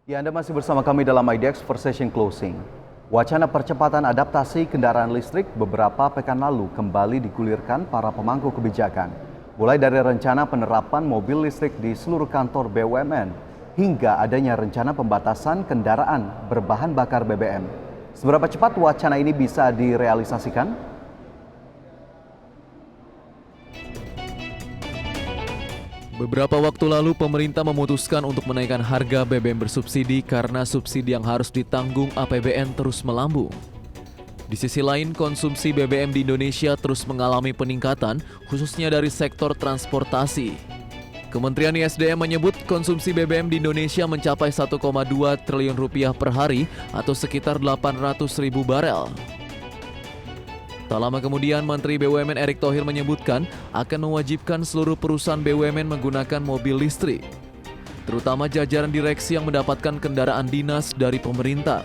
Ya, Anda masih bersama kami dalam IDX for Session Closing. Wacana percepatan adaptasi kendaraan listrik beberapa pekan lalu kembali digulirkan para pemangku kebijakan. Mulai dari rencana penerapan mobil listrik di seluruh kantor BUMN, hingga adanya rencana pembatasan kendaraan berbahan bakar BBM. Seberapa cepat wacana ini bisa direalisasikan? Beberapa waktu lalu pemerintah memutuskan untuk menaikkan harga BBM bersubsidi karena subsidi yang harus ditanggung APBN terus melambung. Di sisi lain, konsumsi BBM di Indonesia terus mengalami peningkatan, khususnya dari sektor transportasi. Kementerian ISDM menyebut konsumsi BBM di Indonesia mencapai 1,2 triliun rupiah per hari atau sekitar 800.000 barel. Tak lama kemudian, Menteri BUMN Erick Thohir menyebutkan akan mewajibkan seluruh perusahaan BUMN menggunakan mobil listrik, terutama jajaran direksi yang mendapatkan kendaraan dinas dari pemerintah.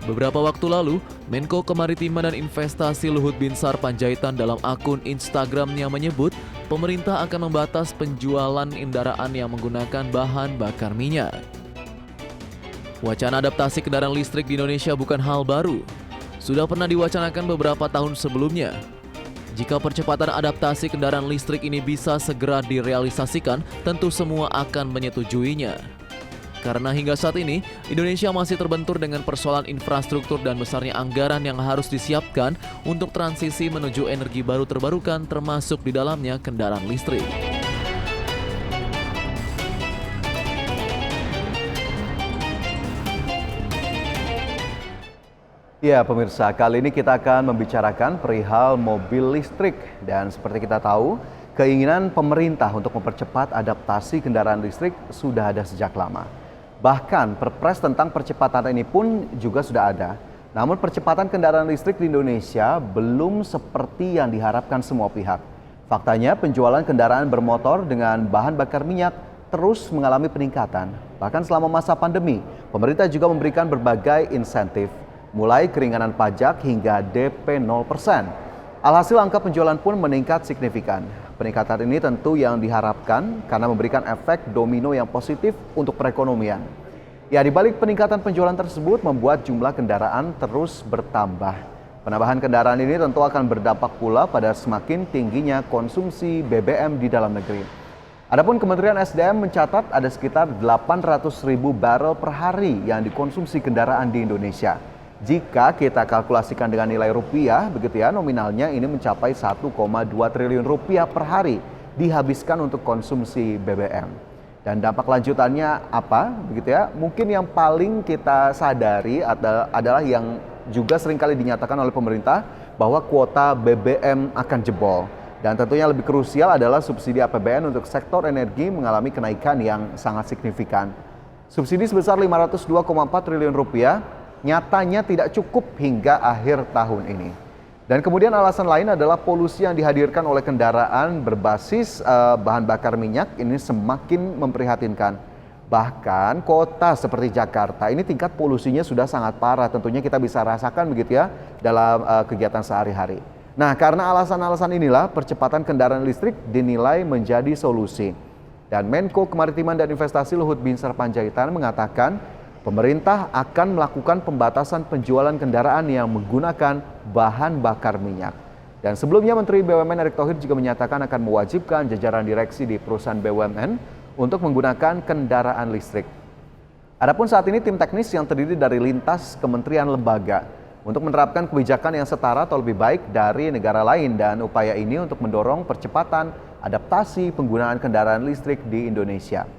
Beberapa waktu lalu, Menko Kemaritiman dan Investasi Luhut Binsar Panjaitan dalam akun Instagramnya menyebut pemerintah akan membatas penjualan kendaraan yang menggunakan bahan bakar minyak. Wacana adaptasi kendaraan listrik di Indonesia bukan hal baru. Sudah pernah diwacanakan beberapa tahun sebelumnya. Jika percepatan adaptasi kendaraan listrik ini bisa segera direalisasikan, tentu semua akan menyetujuinya. Karena hingga saat ini, Indonesia masih terbentur dengan persoalan infrastruktur dan besarnya anggaran yang harus disiapkan untuk transisi menuju energi baru terbarukan, termasuk di dalamnya kendaraan listrik. Ya pemirsa, kali ini kita akan membicarakan perihal mobil listrik. Dan seperti kita tahu, keinginan pemerintah untuk mempercepat adaptasi kendaraan listrik sudah ada sejak lama. Bahkan perpres tentang percepatan ini pun juga sudah ada. Namun percepatan kendaraan listrik di Indonesia belum seperti yang diharapkan semua pihak. Faktanya penjualan kendaraan bermotor dengan bahan bakar minyak terus mengalami peningkatan. Bahkan selama masa pandemi, pemerintah juga memberikan berbagai insentif, mulai keringanan pajak hingga DP 0%. Alhasil angka penjualan pun meningkat signifikan. Peningkatan ini tentu yang diharapkan karena memberikan efek domino yang positif untuk perekonomian. Ya, di balik peningkatan penjualan tersebut membuat jumlah kendaraan terus bertambah. Penambahan kendaraan ini tentu akan berdampak pula pada semakin tingginya konsumsi BBM di dalam negeri. Adapun Kementerian SDM mencatat ada sekitar 800.000 barel per hari yang dikonsumsi kendaraan di Indonesia. Jika kita kalkulasikan dengan nilai rupiah, begitu ya, nominalnya ini mencapai 1,2 triliun rupiah per hari dihabiskan untuk konsumsi BBM. Dan dampak lanjutannya apa? Begitu ya, mungkin yang paling kita sadari adalah yang juga seringkali dinyatakan oleh pemerintah bahwa kuota BBM akan jebol. Dan tentunya lebih krusial adalah subsidi APBN untuk sektor energi mengalami kenaikan yang sangat signifikan. Subsidi sebesar 502,4 triliun rupiah nyatanya tidak cukup hingga akhir tahun ini. Dan kemudian alasan lain adalah polusi yang dihadirkan oleh kendaraan berbasis bahan bakar minyak ini semakin memprihatinkan. Bahkan kota seperti Jakarta ini tingkat polusinya sudah sangat parah, tentunya kita bisa rasakan begitu ya dalam kegiatan sehari-hari. Nah, karena alasan-alasan inilah percepatan kendaraan listrik dinilai menjadi solusi. Dan Menko Kemaritiman dan Investasi Luhut Binsar Panjaitan mengatakan pemerintah akan melakukan pembatasan penjualan kendaraan yang menggunakan bahan bakar minyak. Dan sebelumnya Menteri BUMN Erick Thohir juga menyatakan akan mewajibkan jajaran direksi di perusahaan BUMN untuk menggunakan kendaraan listrik. Adapun saat ini tim teknis yang terdiri dari lintas kementerian lembaga untuk menerapkan kebijakan yang setara atau lebih baik dari negara lain, dan upaya ini untuk mendorong percepatan adaptasi penggunaan kendaraan listrik di Indonesia.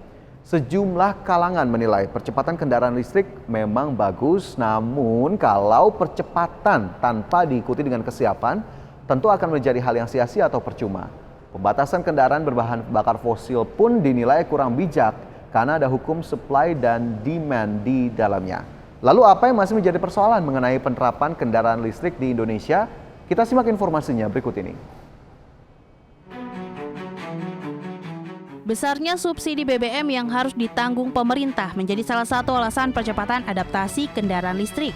Sejumlah kalangan menilai percepatan kendaraan listrik memang bagus, namun kalau percepatan tanpa diikuti dengan kesiapan, tentu akan menjadi hal yang sia-sia atau percuma. Pembatasan kendaraan berbahan bakar fosil pun dinilai kurang bijak karena ada hukum supply dan demand di dalamnya. Lalu apa yang masih menjadi persoalan mengenai penerapan kendaraan listrik di Indonesia? Kita simak informasinya berikut ini. Besarnya subsidi BBM yang harus ditanggung pemerintah menjadi salah satu alasan percepatan adaptasi kendaraan listrik.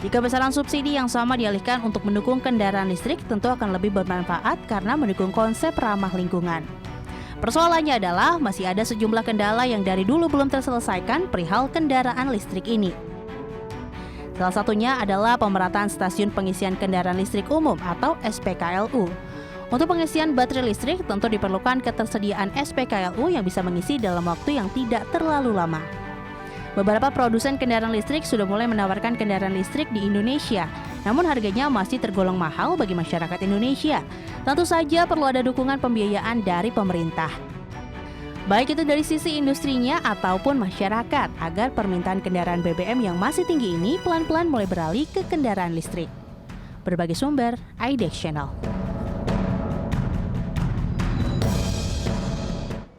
Jika besaran subsidi yang sama dialihkan untuk mendukung kendaraan listrik, tentu akan lebih bermanfaat karena mendukung konsep ramah lingkungan. Persoalannya adalah masih ada sejumlah kendala yang dari dulu belum terselesaikan perihal kendaraan listrik ini. Salah satunya adalah pemerataan stasiun pengisian kendaraan listrik umum atau SPKLU. Untuk pengisian baterai listrik tentu diperlukan ketersediaan SPKLU yang bisa mengisi dalam waktu yang tidak terlalu lama. Beberapa produsen kendaraan listrik sudah mulai menawarkan kendaraan listrik di Indonesia, namun harganya masih tergolong mahal bagi masyarakat Indonesia. Tentu saja perlu ada dukungan pembiayaan dari pemerintah. Baik itu dari sisi industrinya ataupun masyarakat, agar permintaan kendaraan BBM yang masih tinggi ini pelan-pelan mulai beralih ke kendaraan listrik. Berbagai sumber, IDEX Channel.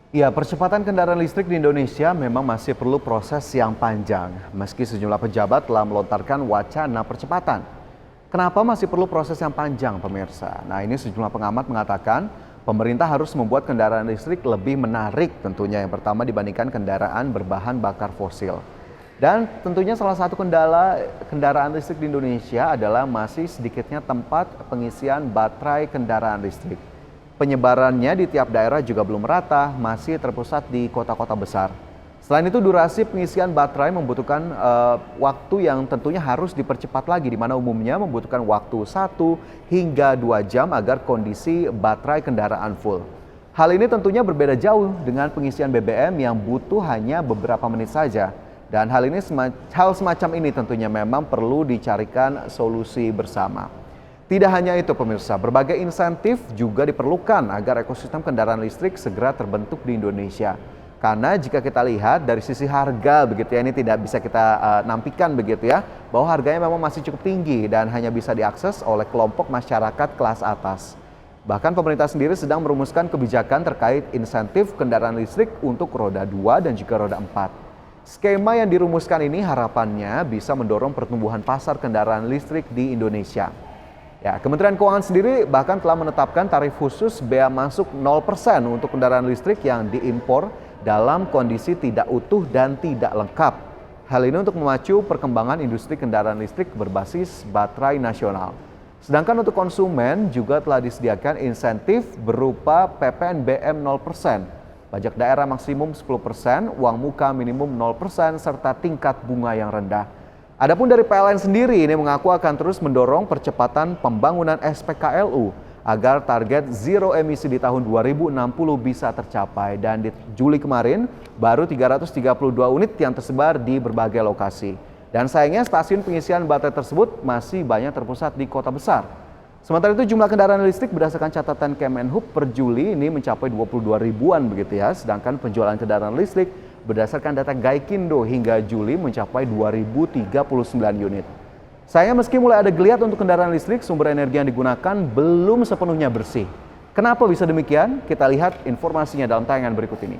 Ya, percepatan kendaraan listrik di Indonesia memang masih perlu proses yang panjang, meski sejumlah pejabat telah melontarkan wacana percepatan. Kenapa masih perlu proses yang panjang, pemirsa? Nah, ini sejumlah pengamat mengatakan pemerintah harus membuat kendaraan listrik lebih menarik tentunya, yang pertama dibandingkan kendaraan berbahan bakar fosil. Dan tentunya salah satu kendala kendaraan listrik di Indonesia adalah masih sedikitnya tempat pengisian baterai kendaraan listrik. Penyebarannya di tiap daerah juga belum merata, masih terpusat di kota-kota besar. Selain itu, durasi pengisian baterai membutuhkan waktu yang tentunya harus dipercepat lagi, di mana umumnya membutuhkan waktu 1 hingga 2 jam agar kondisi baterai kendaraan full. Hal ini tentunya berbeda jauh dengan pengisian BBM yang butuh hanya beberapa menit saja. Dan hal semacam ini tentunya memang perlu dicarikan solusi bersama. Tidak hanya itu, pemirsa, berbagai insentif juga diperlukan agar ekosistem kendaraan listrik segera terbentuk di Indonesia. Karena jika kita lihat dari sisi harga begitu ya, ini tidak bisa kita nampikan begitu ya, bahwa harganya memang masih cukup tinggi dan hanya bisa diakses oleh kelompok masyarakat kelas atas. Bahkan pemerintah sendiri sedang merumuskan kebijakan terkait insentif kendaraan listrik untuk roda 2 dan juga roda 4. Skema yang dirumuskan ini harapannya bisa mendorong pertumbuhan pasar kendaraan listrik di Indonesia. Ya, Kementerian Keuangan sendiri bahkan telah menetapkan tarif khusus bea masuk 0% untuk kendaraan listrik yang diimpor dalam kondisi tidak utuh dan tidak lengkap. Hal ini untuk memacu perkembangan industri kendaraan listrik berbasis baterai nasional. Sedangkan untuk konsumen juga telah disediakan insentif berupa PPNBM 0%, pajak daerah maksimum 10%, uang muka minimum 0%, serta tingkat bunga yang rendah. Adapun dari PLN sendiri ini mengaku akan terus mendorong percepatan pembangunan SPKLU agar target zero emisi di tahun 2060 bisa tercapai, dan di Juli kemarin baru 332 unit yang tersebar di berbagai lokasi. Dan sayangnya stasiun pengisian baterai tersebut masih banyak terpusat di kota besar. Sementara itu jumlah kendaraan listrik berdasarkan catatan Kemenhub per Juli ini mencapai 22 ribuan begitu ya, sedangkan penjualan kendaraan listrik berdasarkan data Gaikindo hingga Juli mencapai 2039 unit. Sayangnya meski mulai ada geliat untuk kendaraan listrik, sumber energi yang digunakan belum sepenuhnya bersih. Kenapa bisa demikian? Kita lihat informasinya dalam tayangan berikut ini.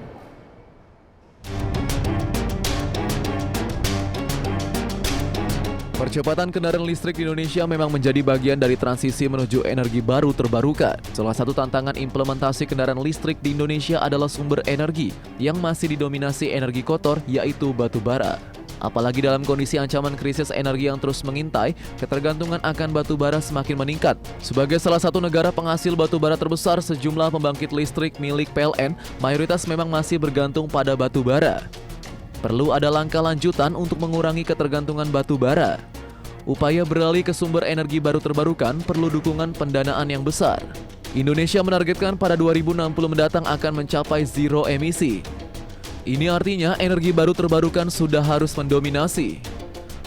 Percepatan kendaraan listrik di Indonesia memang menjadi bagian dari transisi menuju energi baru terbarukan. Salah satu tantangan implementasi kendaraan listrik di Indonesia adalah sumber energi yang masih didominasi energi kotor, yaitu batu bara. Apalagi dalam kondisi ancaman krisis energi yang terus mengintai, ketergantungan akan batu bara semakin meningkat. Sebagai salah satu negara penghasil batu bara terbesar, sejumlah pembangkit listrik milik PLN mayoritas memang masih bergantung pada batu bara. Perlu ada langkah lanjutan untuk mengurangi ketergantungan batu bara. Upaya beralih ke sumber energi baru terbarukan perlu dukungan pendanaan yang besar. Indonesia menargetkan pada 2060 mendatang akan mencapai zero emisi. Ini artinya energi baru terbarukan sudah harus mendominasi.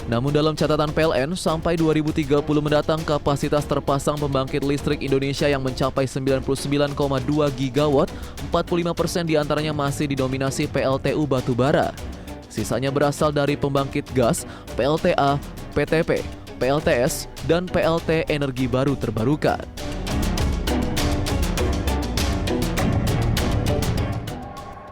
Namun dalam catatan PLN, sampai 2030 mendatang kapasitas terpasang pembangkit listrik Indonesia yang mencapai 99,2 gigawatt, 45% diantaranya masih didominasi PLTU batubara. Sisanya berasal dari pembangkit gas, PLTA, PTP, PLTS, dan PLT energi baru terbarukan.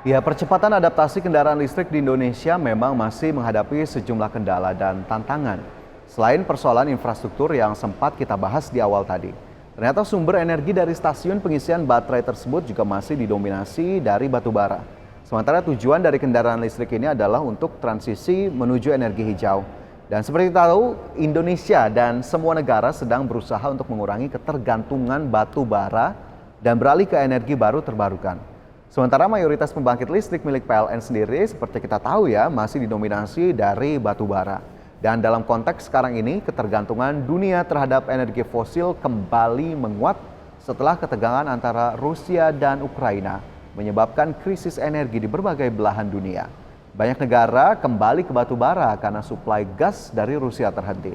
Ya, percepatan adaptasi kendaraan listrik di Indonesia memang masih menghadapi sejumlah kendala dan tantangan. Selain persoalan infrastruktur yang sempat kita bahas di awal tadi, ternyata sumber energi dari stasiun pengisian baterai tersebut juga masih didominasi dari batu bara. Sementara tujuan dari kendaraan listrik ini adalah untuk transisi menuju energi hijau. Dan seperti kita tahu, Indonesia dan semua negara sedang berusaha untuk mengurangi ketergantungan batu bara dan beralih ke energi baru terbarukan. Sementara mayoritas pembangkit listrik milik PLN sendiri seperti kita tahu ya masih didominasi dari batu bara. Dan dalam konteks sekarang ini ketergantungan dunia terhadap energi fosil kembali menguat setelah ketegangan antara Rusia dan Ukraina menyebabkan krisis energi di berbagai belahan dunia. Banyak negara kembali ke batu bara karena suplai gas dari Rusia terhenti.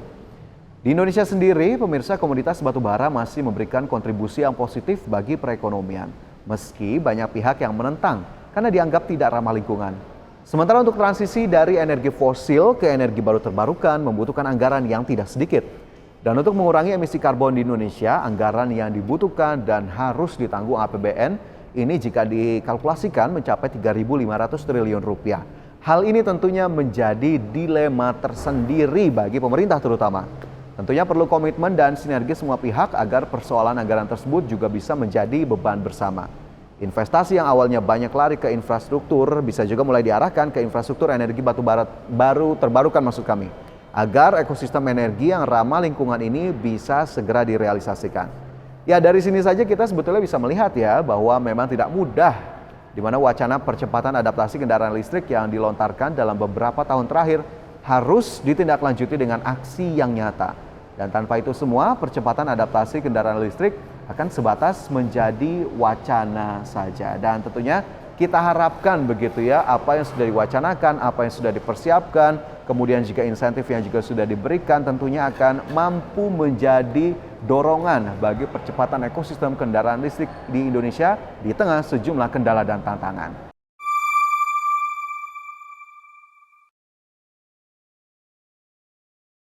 Di Indonesia sendiri, pemirsa, komoditas batu bara masih memberikan kontribusi yang positif bagi perekonomian. Meski banyak pihak yang menentang karena dianggap tidak ramah lingkungan. Sementara untuk transisi dari energi fosil ke energi baru terbarukan membutuhkan anggaran yang tidak sedikit. Dan untuk mengurangi emisi karbon di Indonesia, anggaran yang dibutuhkan dan harus ditanggung APBN ini jika dikalkulasikan mencapai 3.500 triliun rupiah. Hal ini tentunya menjadi dilema tersendiri bagi pemerintah terutama. Tentunya perlu komitmen dan sinergi semua pihak agar persoalan anggaran tersebut juga bisa menjadi beban bersama. Investasi yang awalnya banyak lari ke infrastruktur bisa juga mulai diarahkan ke infrastruktur energi batu bara baru terbarukan maksud kami. Agar ekosistem energi yang ramah lingkungan ini bisa segera direalisasikan. Ya dari sini saja kita sebetulnya bisa melihat ya bahwa memang tidak mudah di mana wacana percepatan adaptasi kendaraan listrik yang dilontarkan dalam beberapa tahun terakhir harus ditindaklanjuti dengan aksi yang nyata. Dan tanpa itu semua, percepatan adaptasi kendaraan listrik akan sebatas menjadi wacana saja. Dan tentunya kita harapkan begitu ya, apa yang sudah diwacanakan, apa yang sudah dipersiapkan, kemudian jika insentif yang juga sudah diberikan tentunya akan mampu menjadi dorongan bagi percepatan ekosistem kendaraan listrik di Indonesia di tengah sejumlah kendala dan tantangan.